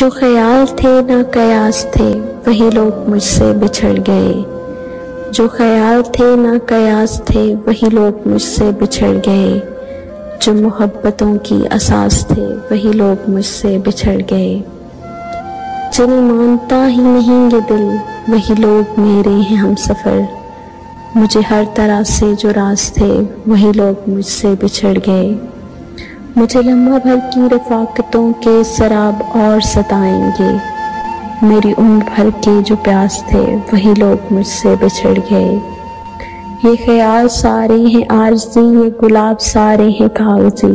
जो ख्याल थे ना कयास थे वही लोग मुझसे बिछड़ गए। जो ख्याल थे ना कयास थे वही लोग मुझसे बिछड़ गए। जो मोहब्बतों की असास थे वही लोग मुझसे बिछड़ गए। जिन्हें मानता ही नहीं ये दिल वही लोग मेरे हैं हम सफ़र। मुझे हर तरह से जो राज थे वही लोग मुझसे बिछड़ गए। मुझे लम्हा भर की रफ़ाक़तों के शराब और सताएंगे। मेरी उम्र भर के जो प्यास थे वही लोग मुझसे बिछड़ गए। ये ख्याल सारे हैं आरज़ी, ये गुलाब सारे हैं कागज़ी।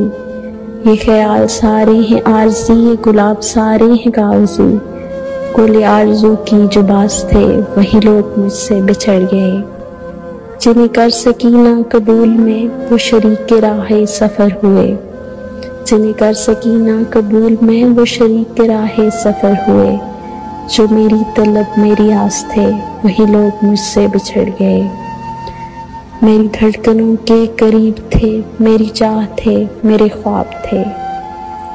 ये ख्याल सारे हैं आरज़ी, ये गुलाब सारे हैं कागज़ी। गुल आरज़ू की जो बास थे वही लोग मुझसे बिछड़ गए। जिन्हें कर सकी ना कबूल में वो शरीक राहे सफ़र हुए। जिन्हें कर सकी ना कबूल में वो शरीक राहे सफ़र हुए। जो मेरी तलब मेरी आस थे वही लोग मुझसे बिछड़ गए। मेरी धड़कनों के करीब थे मेरी चाह थे मेरे ख्वाब थे।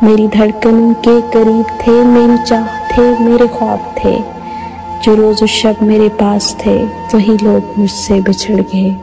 मेरी धड़कनों के करीब थे मेरी चाह थे मेरे ख्वाब थे। जो रोज़ शब मेरे पास थे वही लोग मुझसे बिछड़ गए।